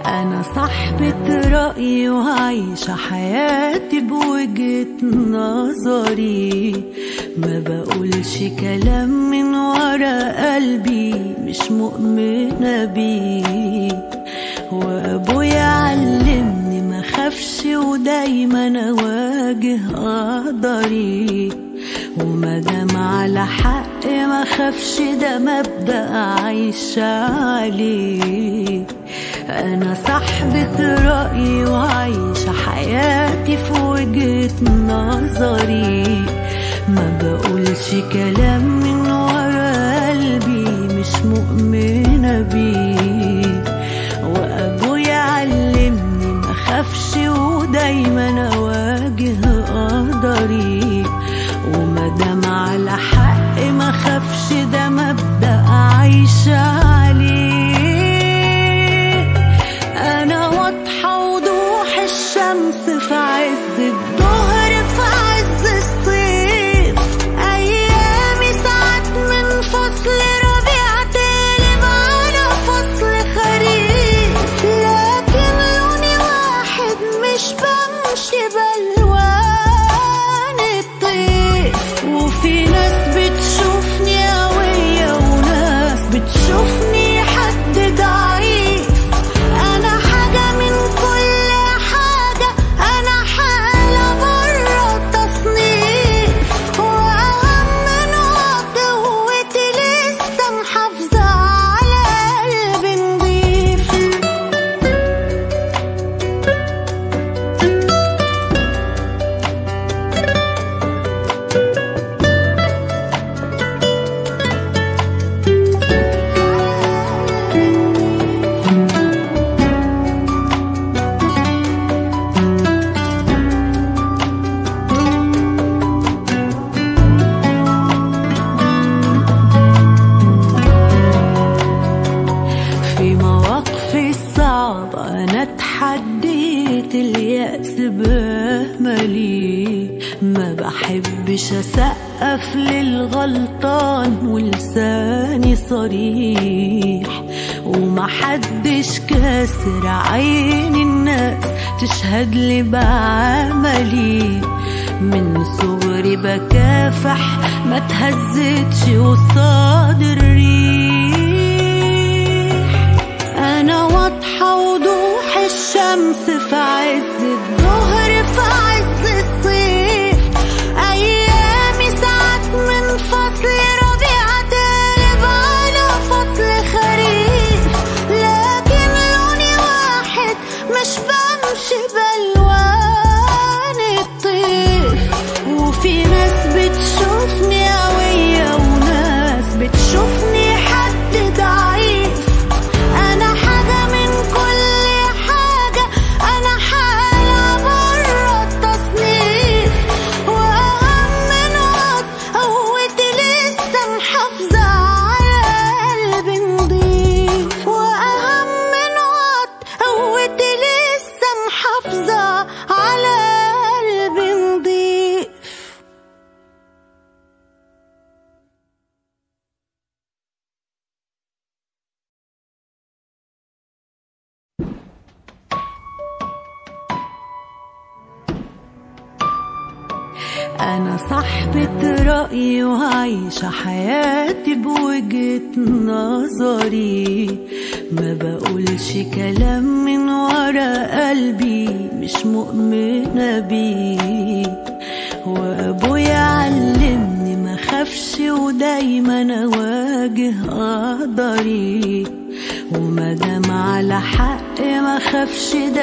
أنا صاحبة رأيي وعايشة حياتي بوجهة نظري، ما بقولش كلام من ورا قلبي مش مؤمنة بيه. وأبويا علمني ما خافش ودايما أواجه قدري، ومادام على حق ما خافش ده مبدأ عايشة عليه. أنا صاحبة رأيي وعايشة حياتي في وجهة نظري، ما بقولش كلام من ورا قلبي مش مؤمنة بيه. وأبويا علمني ما خافش ودايما أواجه قدري، ومادام على حق ما خافش ده مبدأ عايشة عليه. أنا واضحة وضوح الشمس في عز الظهر في عز الصيف، أيامي ساعات من فصل ربيع تقلب على فصل خريف، لكن لوني واحد مش بمشي بألوان الطيف. وفي ناس بتشوفني قوية وناس بتشوفني حد ضعيف، أنا حاجة من كل حاجة، أنا حالة برا التصنيف. وأهم نقط قوتي لسه محافظة على قلب نضيف. في مواقفي الصعبة أنا اتحديت اليأس بأملي، ما بحبش أسقف للغلطان ولساني صريح، ومحدش كاسر عين الناس تشهد لي بعملي. من صغري بكافح ما تهزتش قصاد الريح. أنا واضحة وضوح الشمس في عز الظهر في عز الصيف، أيامي ساعات من فصل ربيع تقلب على فصل خريف، لكن لوني واحد مش بمشي بألوان الطيف. وفي ناس بتشوفني قوية وناس بتشوفني حد ضعيف، أنا حاجة من كل حاجة، أنا حالة برا التصنيف. وأهم نقط قوتي لسه محافظة على قلب نضيف. وأهم نقط قوتي لسه محافظة على قلب نضيف. أنا صاحبة رأيي وعايشة حياتي بوجهة نظري، ما بقولش كلام من ورا قلبي مش مؤمنة بيه. وأبويا علمني ما خافش ودايما أواجه قدري، ومادام على حق ما خافش ده